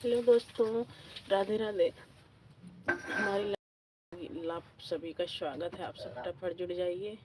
Hello दोस्तों, राधे राधे। हमारी आप सभी का स्वागत है। आप सब फटाफट जुड़ जाइए।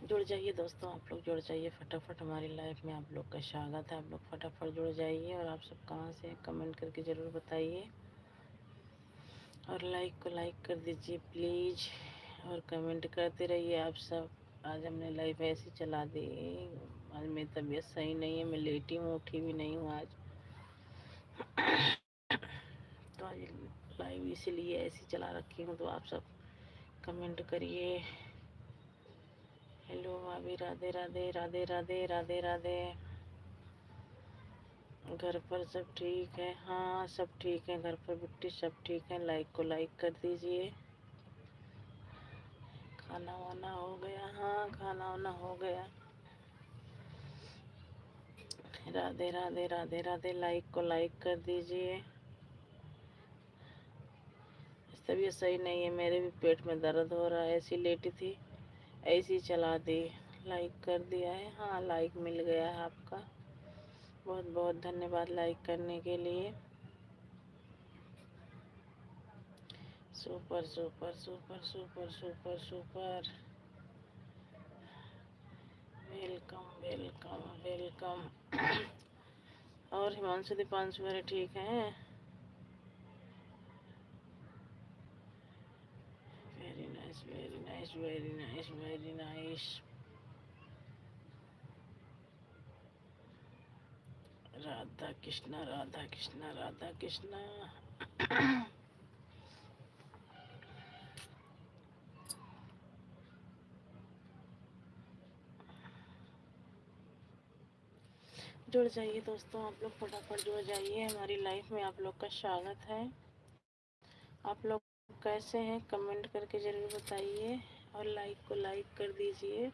जुड़ जाइए दोस्तों, आप लोग जुड़ जाइए फटाफट। हमारी लाइफ में आप लोग का स्वागत है। आप लोग फटाफट जुड़ जाइए। और आप सब कहाँ से कमेंट करके ज़रूर बताइए। और लाइक को लाइक कर दीजिए प्लीज़। और कमेंट करते रहिए आप सब। आज हमने लाइफ ऐसी चला दी। आज मेरी तबीयत सही नहीं है, मैं लेटी हूँ, उठी भी नहीं हूँ आज। तो आज लाइव इसीलिए ऐसी चला रखी हूँ। तो आप सब कमेंट करिए। हेलो भाभी, राधे राधे राधे राधे राधे राधे। घर पर सब ठीक है? हाँ सब ठीक है घर पर बिट्टी, सब ठीक है। लाइक को लाइक कर दीजिए। खाना वाना हो गया? हाँ खाना वाना हो गया। राधे राधे राधे राधे। लाइक को लाइक कर दीजिए। तबीयत सही नहीं है, मेरे भी पेट में दर्द हो रहा है। ऐसी लेटी थी, ऐसी चला दी। लाइक कर दिया है? हाँ लाइक मिल गया है आपका। बहुत बहुत धन्यवाद लाइक करने के लिए। Super super super super super super. Welcome welcome welcome. और हिमांशु दीपांशु मेरे ठीक हैं? Very nice very nice very nice very nice. Radha Krishna Radha Krishna Radha Krishna. जुड़ जाइए दोस्तों, आप लोग फटाफट जुड़ जाइए। हमारी लाइफ में आप लोग का स्वागत है। आप लोग कैसे हैं कमेंट करके ज़रूर बताइए। और लाइक को लाइक कर दीजिए।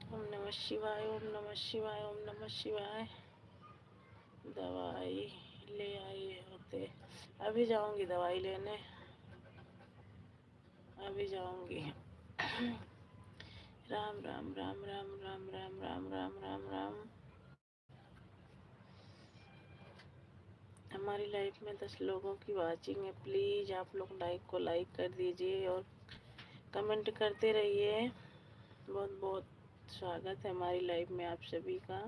ओम नमः शिवाय ओम नमः शिवाय ओम नमः शिवाय। दवाई ले आए होते? अभी जाऊंगी दवाई लेने, अभी जाऊंगी। राम राम राम राम राम राम राम राम राम राम। हमारी लाइफ में 10 लोगों की वाचिंग है। प्लीज़ आप लोग लाइक को लाइक कर दीजिए और कमेंट करते रहिए। बहुत बहुत स्वागत है हमारी लाइफ में आप सभी का।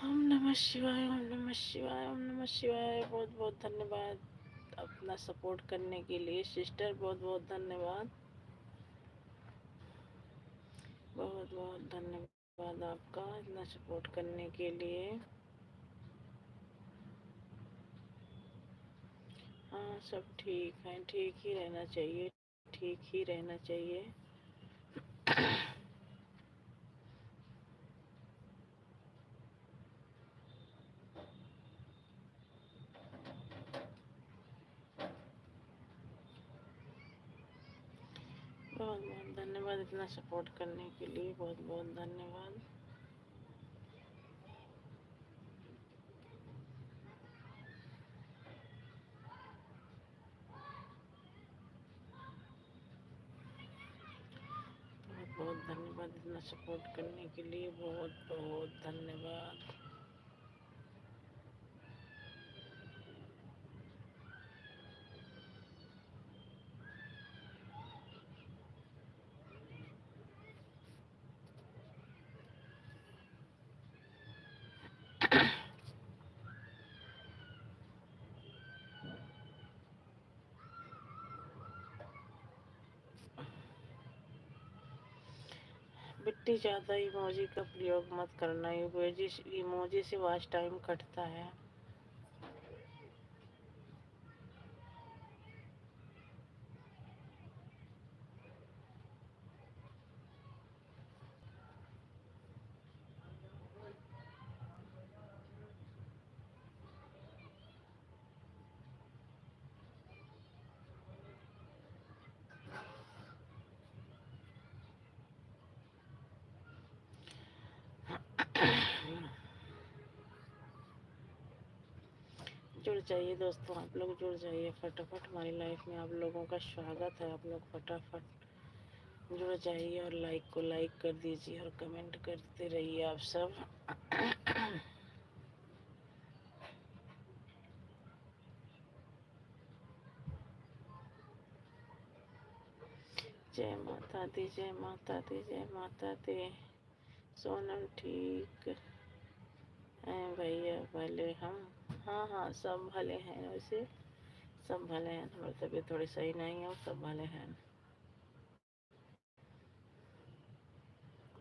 ओम नमः शिवाय ओम नमः शिवाय ओम नमः शिवाय। बहुत बहुत धन्यवाद अपना सपोर्ट करने के लिए सिस्टर। बहुत बहुत धन्यवाद। बहुत बहुत धन्यवाद आपका इतना सपोर्ट करने के लिए। हाँ सब ठीक है, ठीक ही रहना चाहिए, ठीक ही रहना चाहिए। बहुत बहुत धन्यवाद। धन्यवाद इतना सपोर्ट करने के लिए, बहुत बहुत धन्यवाद। बहुत बहुत धन्यवाद इतना सपोर्ट करने के लिए, बहुत बहुत धन्यवाद। बिट्टी ज़्यादा इमोजी का प्रयोग मत करना, इमोजी से वॉच टाइम कटता है। जुड़ जाइए दोस्तों, आप लोग जुड़ जाइए फटाफट, हमारी लाइफ में आप लोगों का स्वागत है। आप लोग फटाफट जुड़ जाइए और लाइक को लाइक कर दीजिए और कमेंट करते रहिए आप सब। जय माता दी, जय माता दी, जय माता दी। सोनम ठीक हैं भैया, भले हम। हाँ हाँ, सब भले हैं, वैसे सब भले हैं, थोड़ी तबीयत थोड़ी सही नहीं है और सब भले हैं।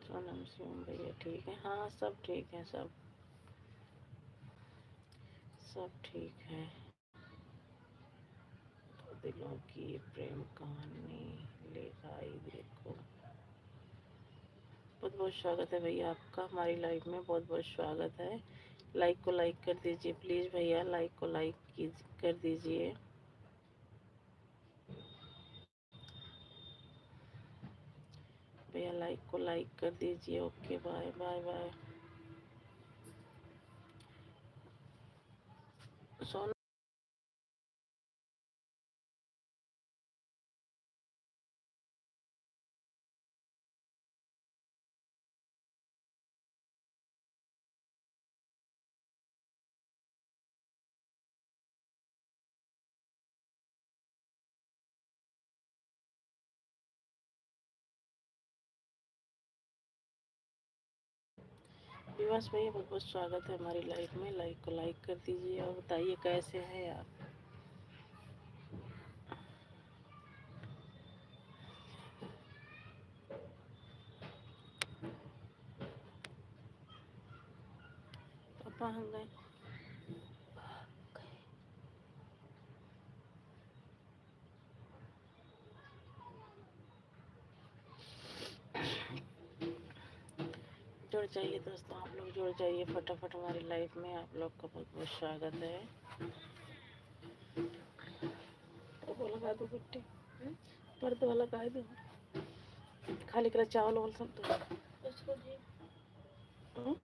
सोनम शिवम भैया ठीक है, हाँ सब ठीक है, सब ठीक है। तो दिलों की प्रेम कहानी ले आई देखो। बहुत बहुत स्वागत है भैया आपका हमारी लाइफ में, बहुत बहुत स्वागत है। लाइक को लाइक कर दीजिए प्लीज़ भैया, लाइक को लाइक कर दीजिए। भैया लाइक को लाइक कर दीजिए। Okay, bye bye bye. Sonam विवास भैया, बहुत बहुत स्वागत है हमारी लाइफ में। लाइक को लाइक कर दीजिए और बताइए कैसे हैं आप। पापा हम गए। जुड़ जाइए दोस्तों, आप लोग जुड़ जाइए फटाफट हमारी लाइफ में, आप लोग का बहुत बहुत स्वागत है। वो लगा दो बिट्टी, पर्दे वाला लगा दो, खाली कर चावल वावल सब दो। हम्म?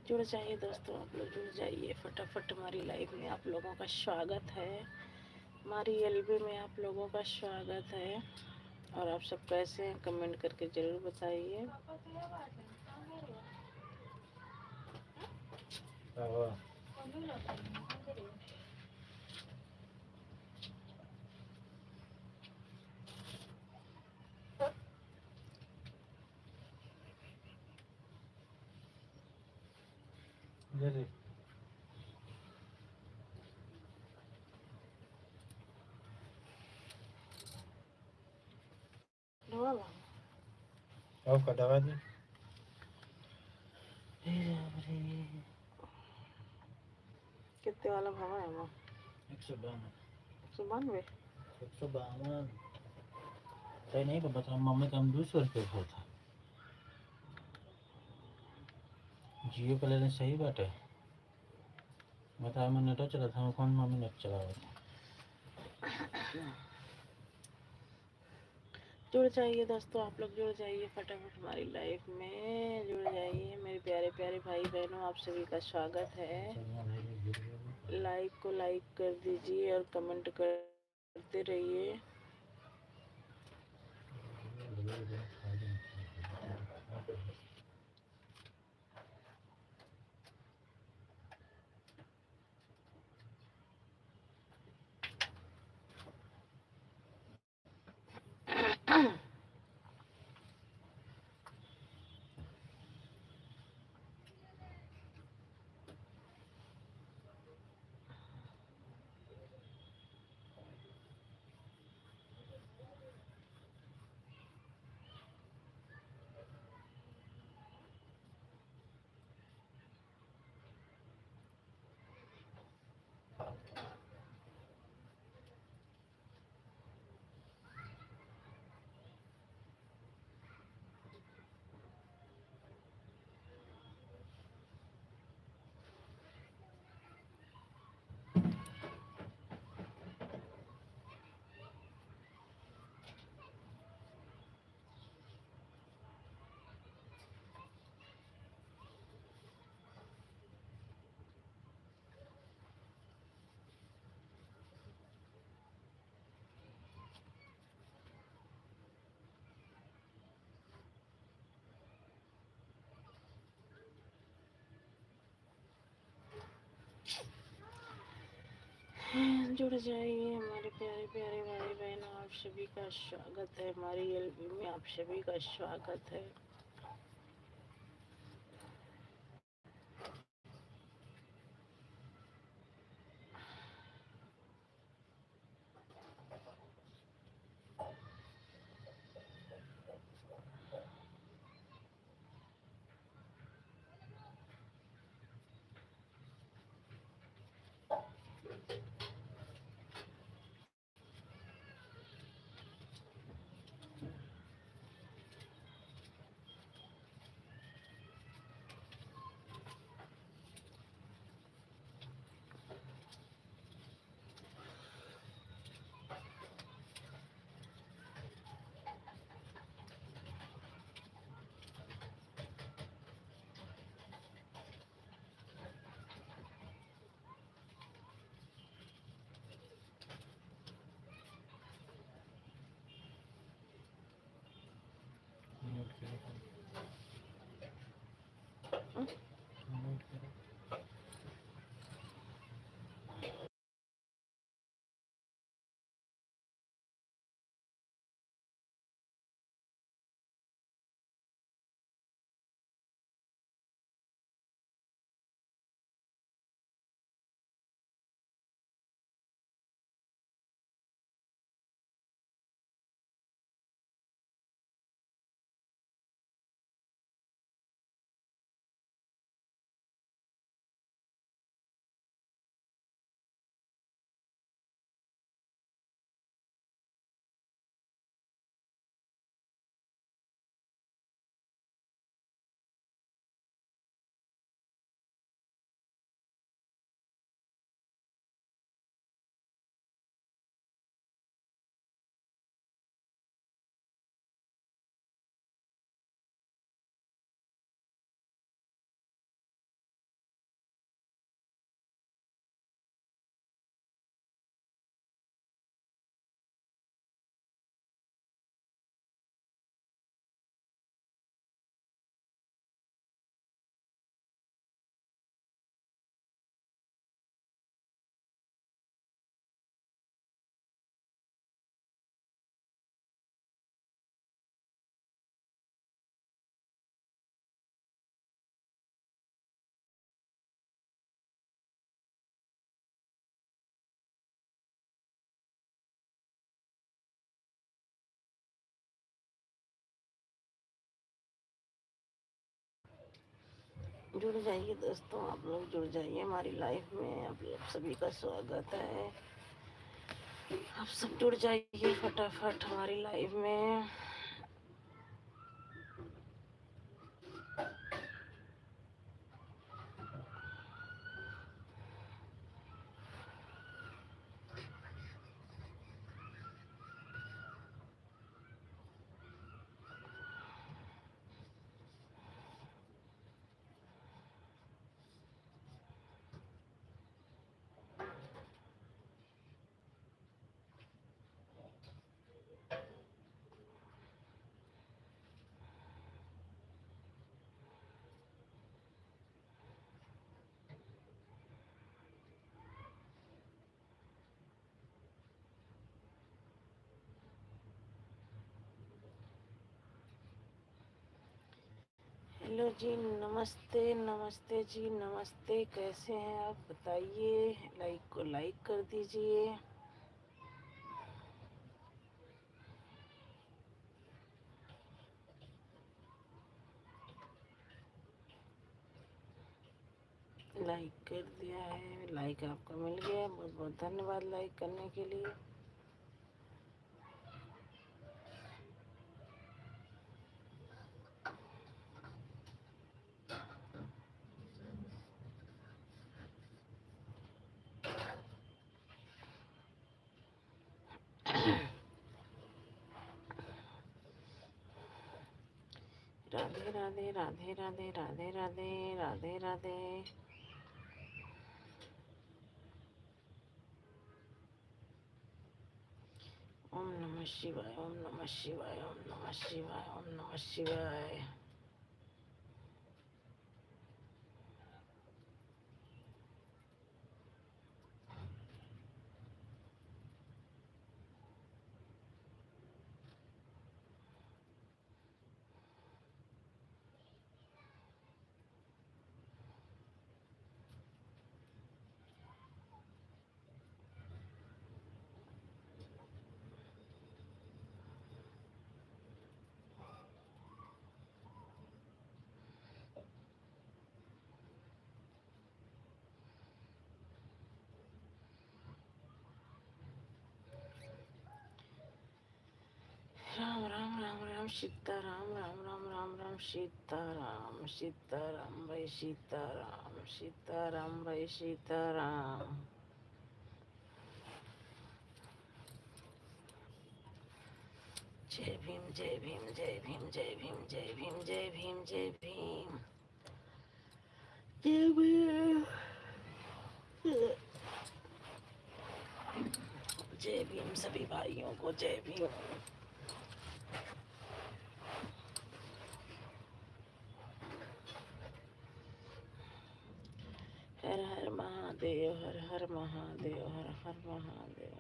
जुड़ जाइए दोस्तों, आप लोग जुड़ जाइए फटाफट हमारी लाइफ में, आप लोगों का स्वागत है। हमारी एलबी में आप लोगों का स्वागत है। और आप सब कैसे हैं कमेंट करके ज़रूर बताइए। दवा दी कितने वाला भावा है वो? 152 192। 152 सही नहीं बता मम्मी का 200 रुपये हुआ था। जियो का लेने सही बात है। बता मैं नेटो चला था कौन मम्मी नेट चला रहा था। जुड़ जाइए दोस्तों, आप लोग जुड़ जाइए फटाफट हमारी लाइफ में जुड़ जाइए मेरे प्यारे प्यारे भाई बहनों, आप सभी का स्वागत है। लाइक को लाइक कर दीजिए और कमेंट करते रहिए। जुड़ जाइए हमारे प्यारे प्यारे भाई बहनों, आप सभी का स्वागत है हमारी एलबी में, आप सभी का स्वागत है। जुड़ जाइए दोस्तों, आप लोग जुड़ जाइए हमारी लाइफ में। आप लोग सभी का स्वागत है। आप सब जुड़ जाइए फटाफट हमारी लाइफ में। हेलो जी, नमस्ते नमस्ते जी, नमस्ते। कैसे हैं आप बताइए। लाइक को लाइक कर दीजिए। लाइक कर दिया है, लाइक आपका मिल गया, बहुत बहुत धन्यवाद लाइक करने के लिए। राधे राधे राधे राधे राधे राधे राधे राधे। ओम नमः शिवाय, ओम नमः शिवाय, ओम नमः शिवाय, ओम नमः शिवाय। राम राम राम राम सीता राम, राम राम राम राम सीता राम, सीता राम भाई सीता राम, सीता राम भाई सीता राम। जय भीम जय भीम जय भीम जय भीम जय भीम जय भीम जय भीम जय भीम जय भीम। सभी भाइयों को जय भीम। हर हर महादेव, हर हर महादेव, हर हर महादेव।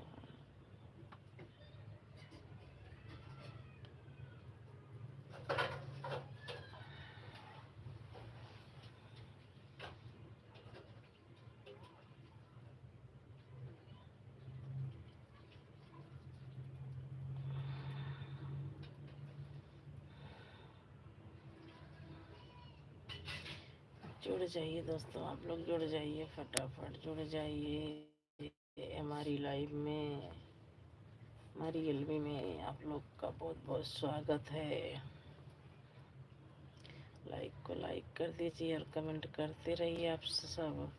जुड़ जाइए दोस्तों, आप लोग जुड़ जाइए फटाफट, जुड़ जाइए हमारी लाइव में। हमारी एलबी में आप लोग का बहुत बहुत स्वागत है। लाइक को लाइक कर दीजिए और कमेंट करते रहिए आप सब।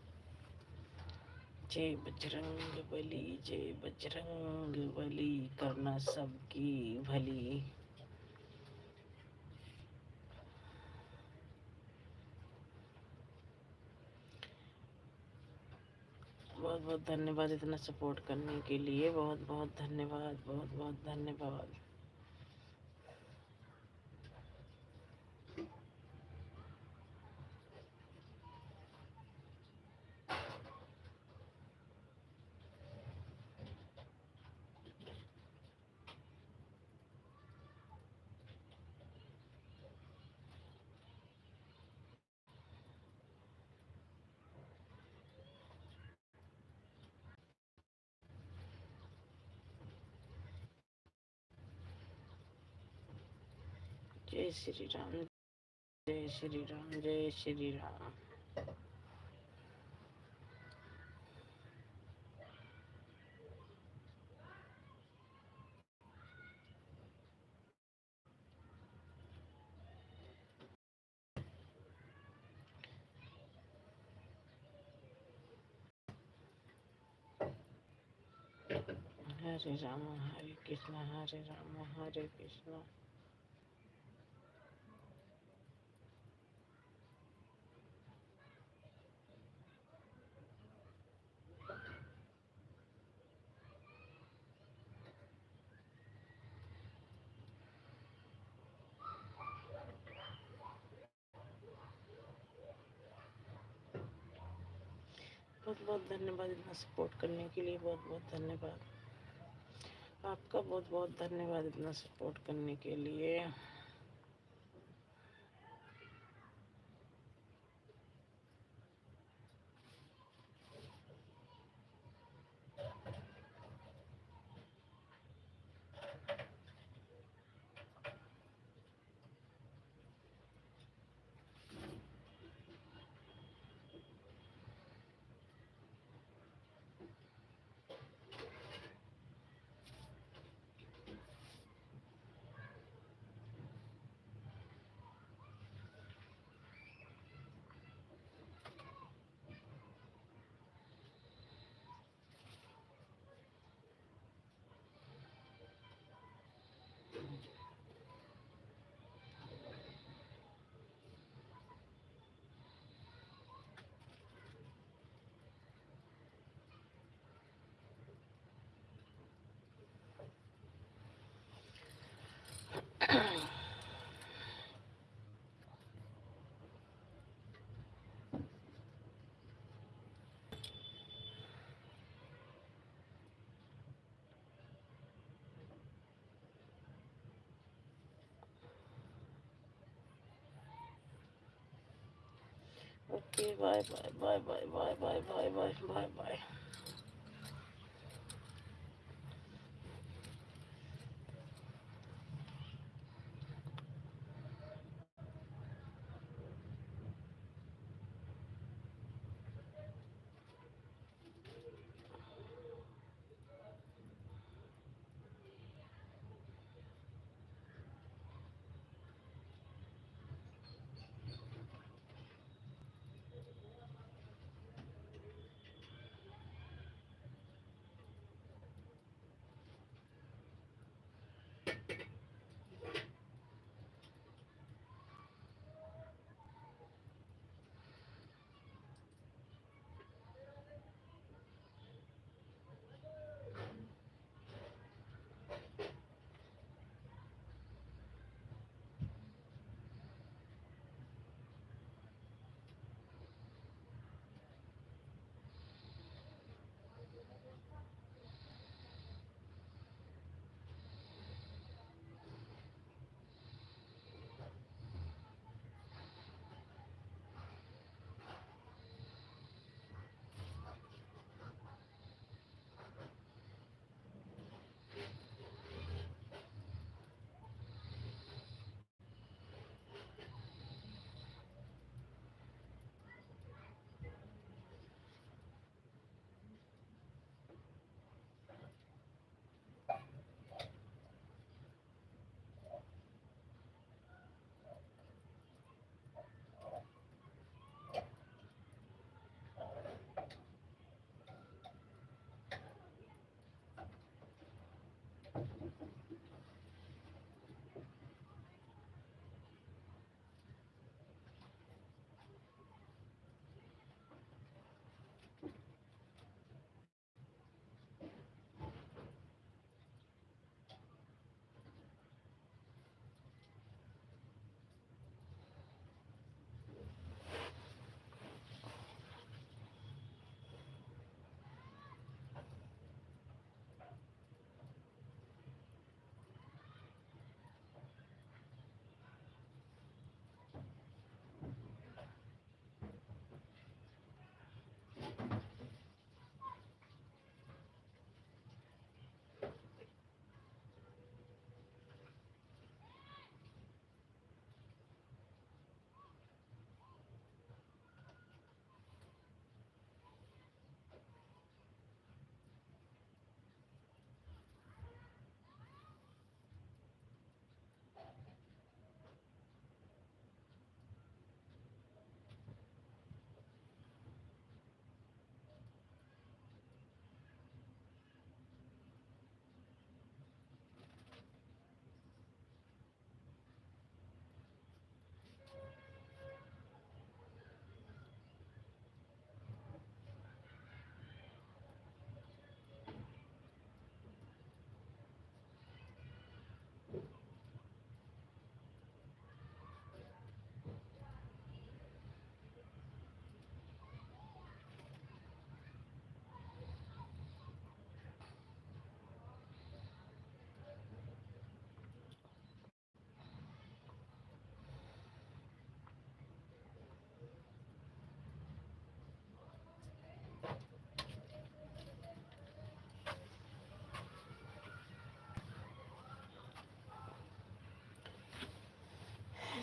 जय बजरंग बली, जय बजरंग बली, करना सबकी भली। बहुत बहुत धन्यवाद इतना सपोर्ट करने के लिए। बहुत बहुत धन्यवाद, बहुत बहुत धन्यवाद। जय श्री राम। जय श्री राम, जय श्री राम। हरे राम हरे कृष्णा, हरे राम हरे कृष्णा। बहुत बहुत धन्यवाद इतना सपोर्ट करने के लिए, बहुत बहुत धन्यवाद आपका, बहुत बहुत धन्यवाद इतना सपोर्ट करने के लिए। Okay, bye bye bye bye bye bye bye bye bye bye.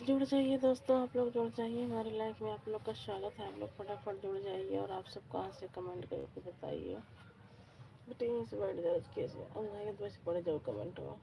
जुड़ जाइए दोस्तों, आप लोग जुड़ जाइए हमारी लाइफ में, आप लोग का स्वागत है। आप लोग फटाफट जुड़ जाइए। और आप सब कहाँ से कमेंट करके बताइए। बेटे यहीं से बैठ जाओ, कैसे अब वैसे पढ़े जाओ कमेंट हो।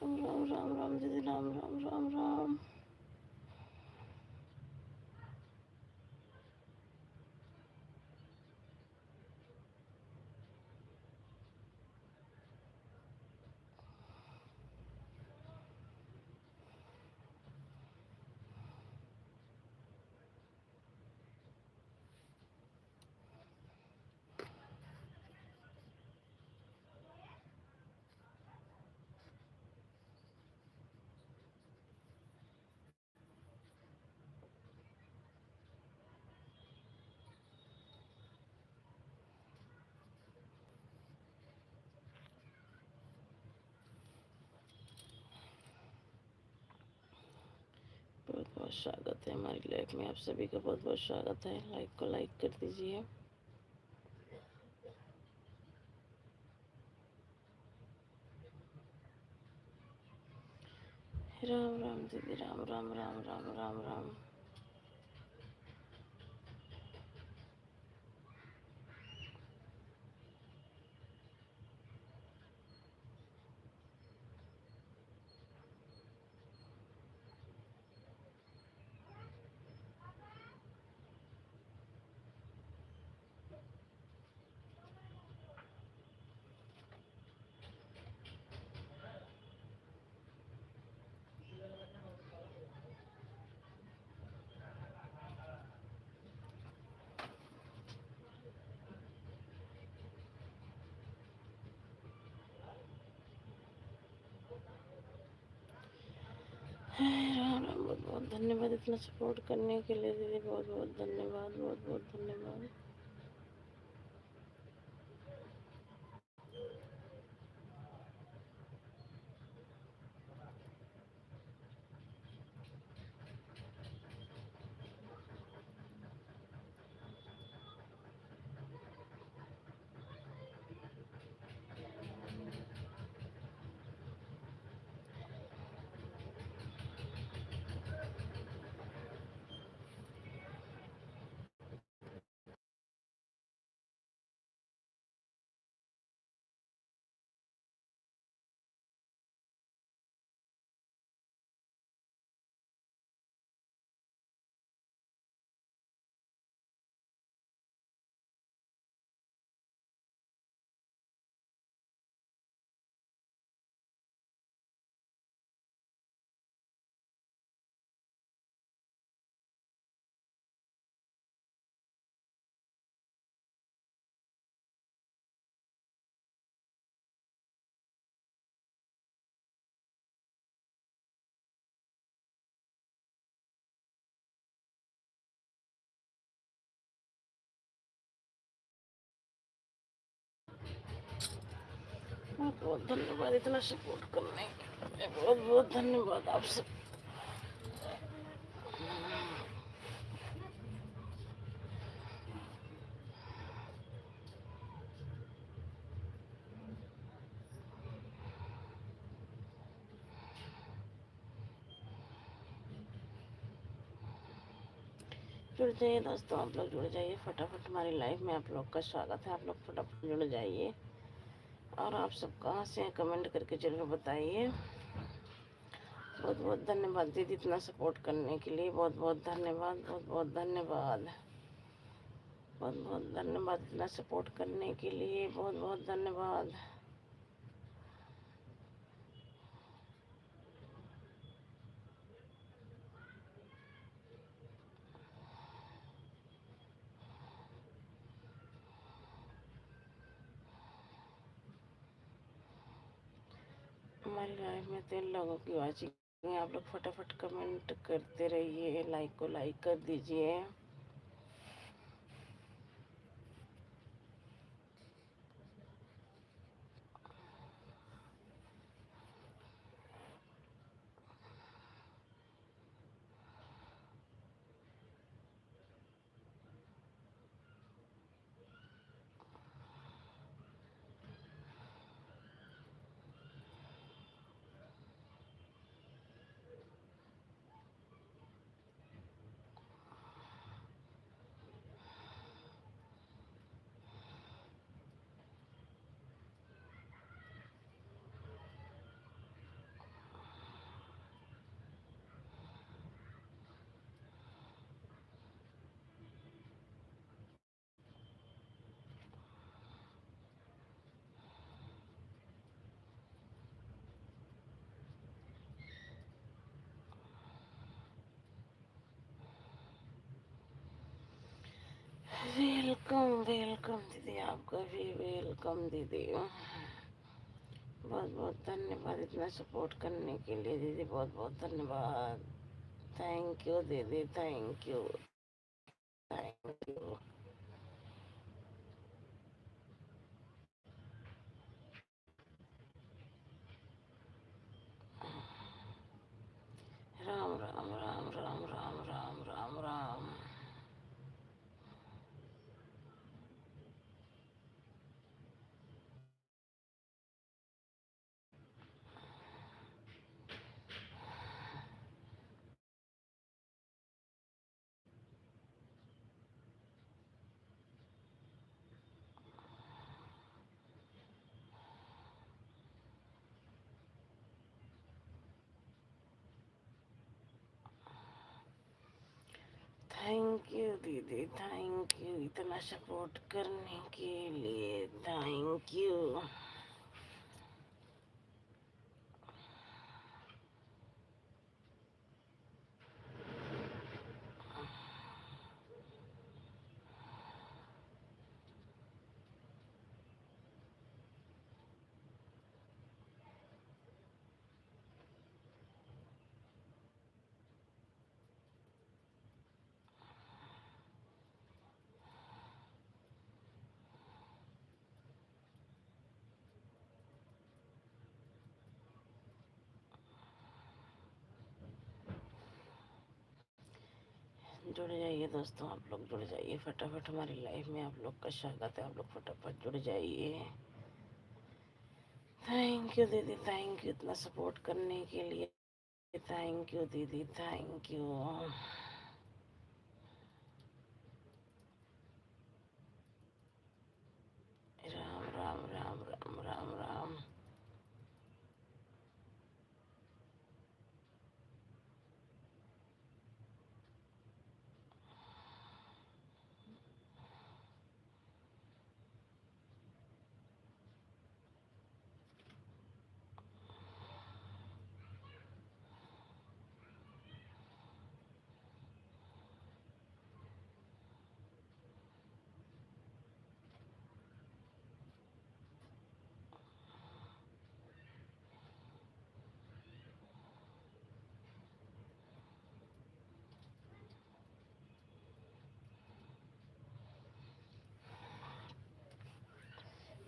राम राम राम दीदी, राम राम राम राम। बहुत बहुत स्वागत है हमारी लाइफ में, आप सभी का बहुत बहुत स्वागत है। लाइक को लाइक कर दीजिए। राम राम दीदी, राम राम राम राम राम राम। राम राम, बहुत बहुत धन्यवाद इतना सपोर्ट करने के लिए दीदी, बहुत बहुत धन्यवाद, बहुत बहुत धन्यवाद। बहुत बहुत धन्यवाद इतना सपोर्ट करने के लिए, बहुत बहुत धन्यवाद आप सब। जुड़ जाइए दोस्तों, आप लोग जुड़ जाइए फटाफट, हमारी लाइफ में आप लोग का स्वागत है। आप लोग फटाफट जुड़ जाइए। और आप सब कहाँ से हैं कमेंट करके जरूर बताइए। बहुत बहुत धन्यवाद दीदी इतना सपोर्ट करने के लिए, बहुत बहुत धन्यवाद, बहुत बहुत धन्यवाद, बहुत बहुत धन्यवाद इतना सपोर्ट करने के लिए, बहुत बहुत धन्यवाद। हमारी लाइफ में 3 लोगों की वाचिंग है। आप लोग फटाफट कमेंट करते रहिए, लाइक को लाइक कर दीजिए। वेलकम वेलकम दीदी, आपका भी वेलकम दीदी। बहुत बहुत धन्यवाद इतना सपोर्ट करने के लिए दीदी, बहुत बहुत धन्यवाद। थैंक यू दीदी, thank you, thank you. Ram Ram Ram Ram Ram Ram Ram Ram. Thank you दीदी, थैंक यू इतना सपोर्ट करने के लिए, थैंक यू। जुड़ जाइए दोस्तों, आप लोग जुड़ जाइए फटाफट, हमारी लाइफ में आप लोग का स्वागत है। आप लोग फटाफट जुड़ जाइए। थैंक यू दीदी, थैंक यू इतना सपोर्ट करने के लिए, थैंक यू दीदी, थैंक यू। राम राम राम राम राम राम।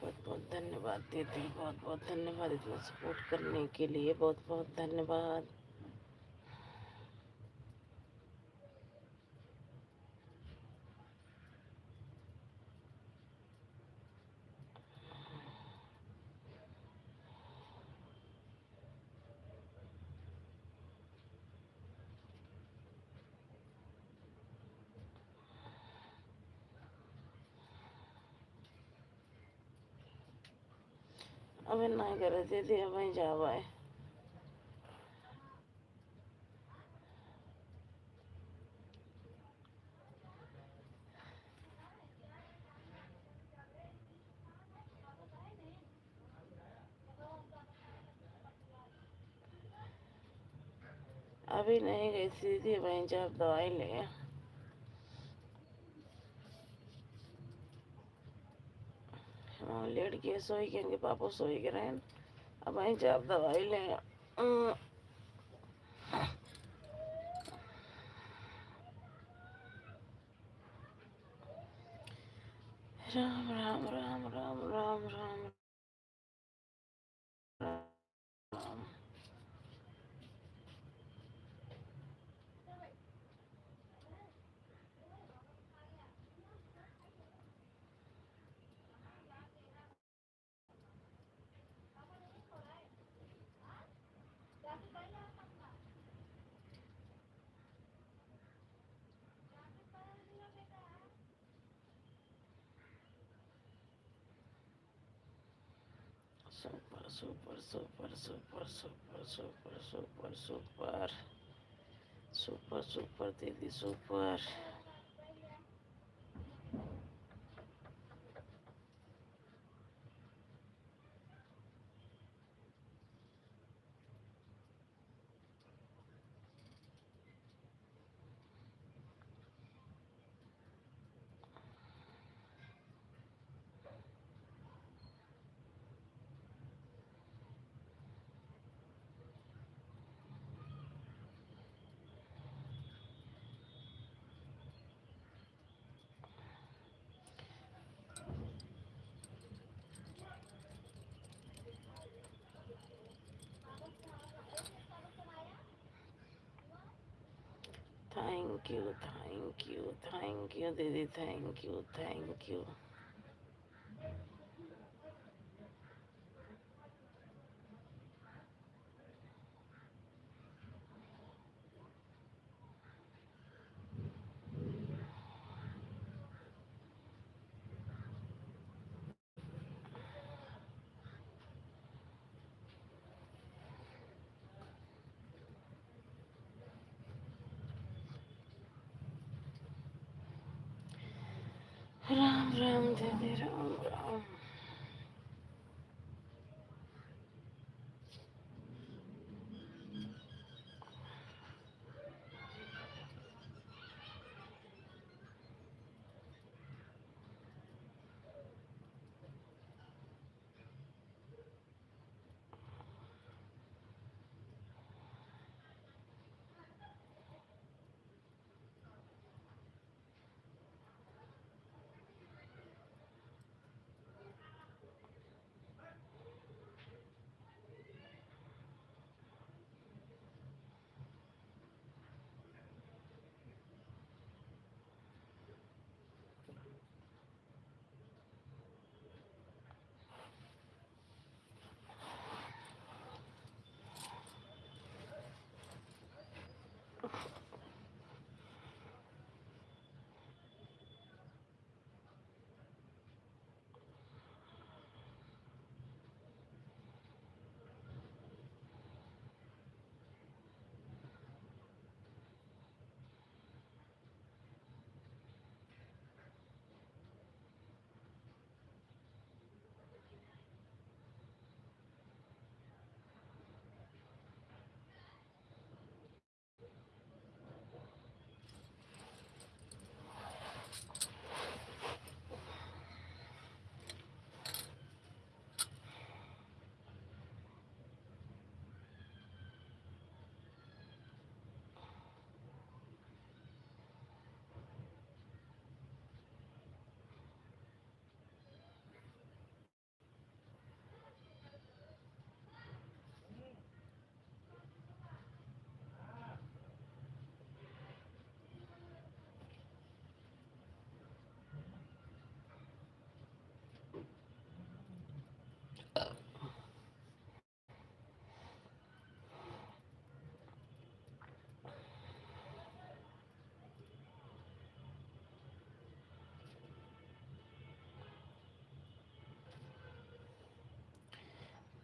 बहुत बहुत धन्यवाद दीदी, बहुत बहुत धन्यवाद इतना सपोर्ट करने के लिए, बहुत बहुत धन्यवाद। अबे नहीं करे दीदी, अब जाओ आए। अभी नहीं गई थी दीदी, वहीं जब दवाई ले। हाँ लेट के सोई के पापा सोई के रहे, अब वहीं जब दवाई ले। Ram Ram Ram Ram Ram Ram Ram. Super super super super super super super super super super दीदी super. Thank you, thank you, thank you दीदी, thank you, thank you. Ram Ram दीदी, राम राम।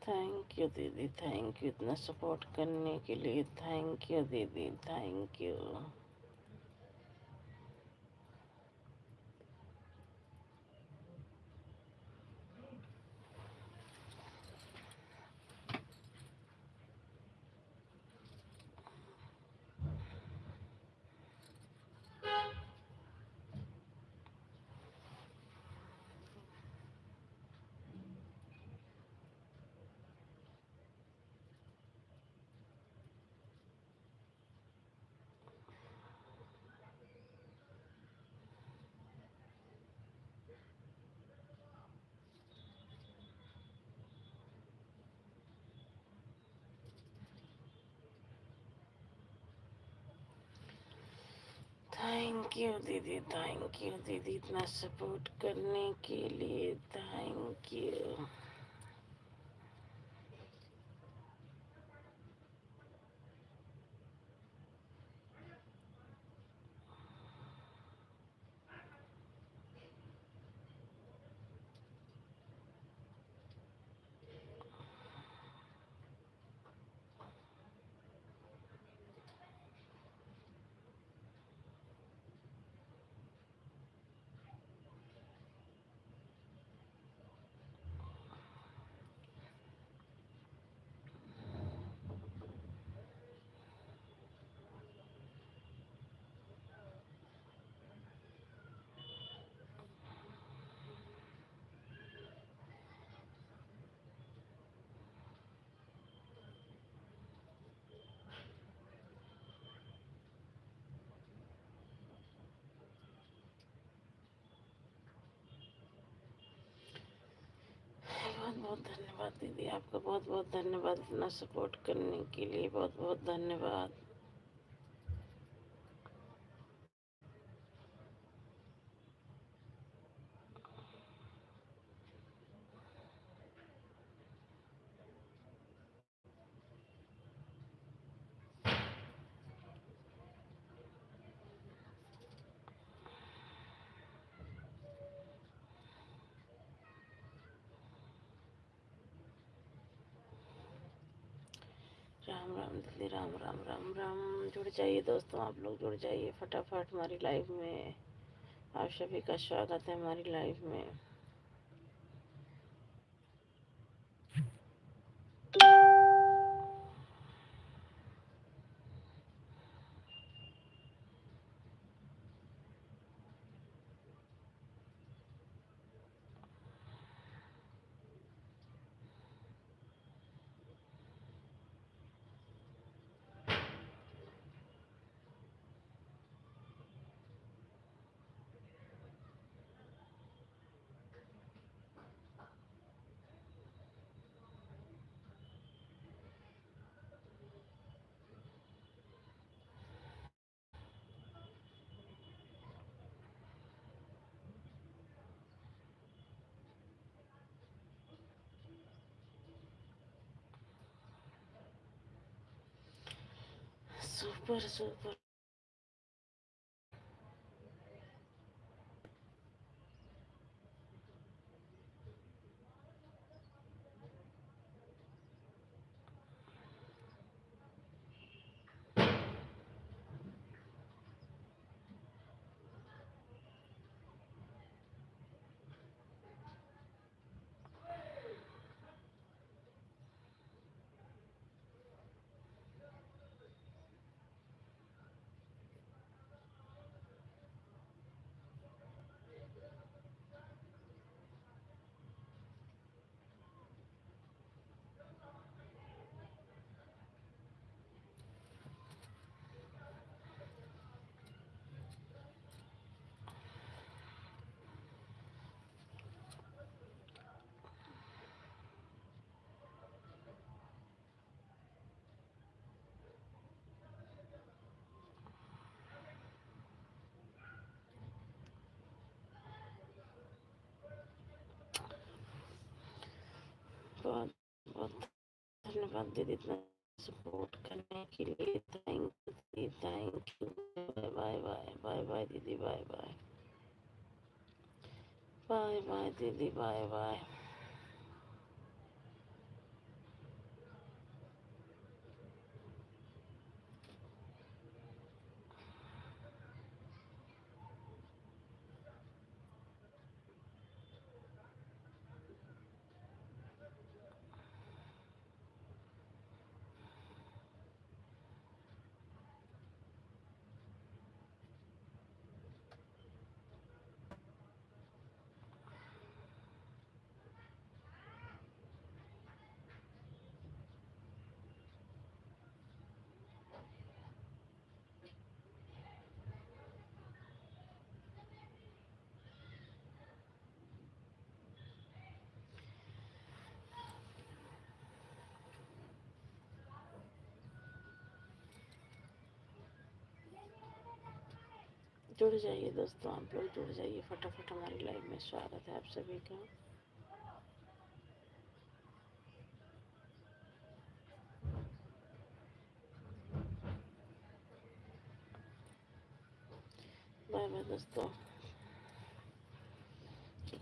थैंक यू दीदी, थैंक यू इतना सपोर्ट करने के लिए। थैंक यू दीदी, थैंक यू। थैंक यू दीदी, थैंक यू दीदी इतना सपोर्ट करने के लिए। Thank you. बहुत बहुत धन्यवाद दीदी, आपका बहुत बहुत धन्यवाद इतना सपोर्ट करने के लिए। बहुत बहुत धन्यवाद। राम राम दीदी, राम राम राम राम। जुड़ जाइए दोस्तों, आप लोग जुड़ जाइए फटाफट हमारी लाइफ में। आप सभी का स्वागत है हमारी लाइफ में। Super super. बहुत बहुत धन्यवाद दीदी, इतना सपोर्ट करने के लिए। थैंक यू दीदी, thank you. Bye bye, bye bye दीदी, बाय बाय, बाय बाय दीदी, बाय बाय। जुड़ जाइए दोस्तों, आप लोग जुड़ जाइए फटाफट हमारी लाइफ में। स्वागत है आप सभी का। बाय बाय दोस्तों।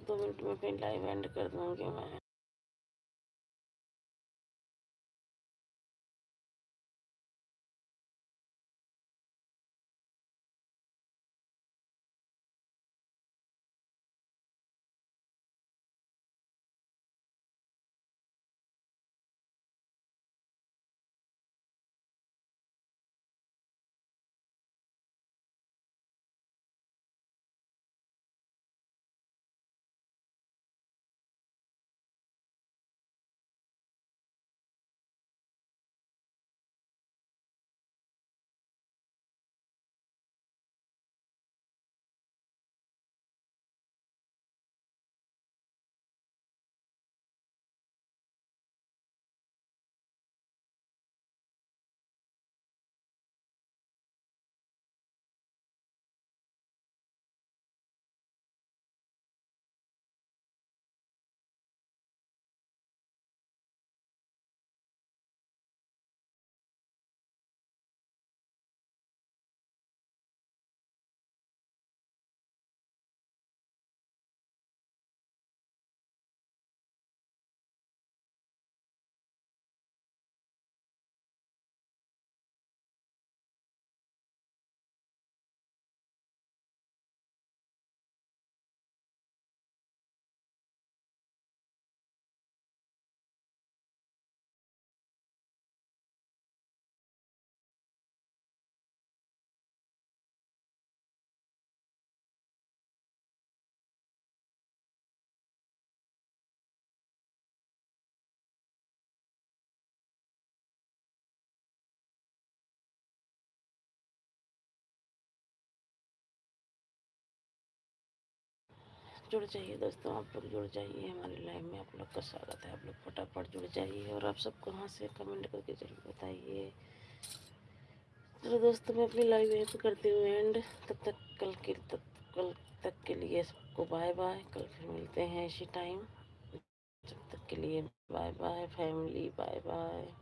2 मिनट में अपनी लाइव एंड कर दूंगी मैं। जुड़ जाइए दोस्तों, आप लोग जुड़ जाइए हमारी लाइव में, आप लोग का स्वागत है। आप लोग फटाफट जुड़ जाइए और आप सब कहाँ से कमेंट करके जरूर बताइए। चलो दोस्तों, मैं अपनी लाइव यहीं पे करती हूँ एंड। कल तक के लिए सबको बाय बाय। कल फिर मिलते हैं इसी टाइम। जब तक के लिए bye bye family, bye bye.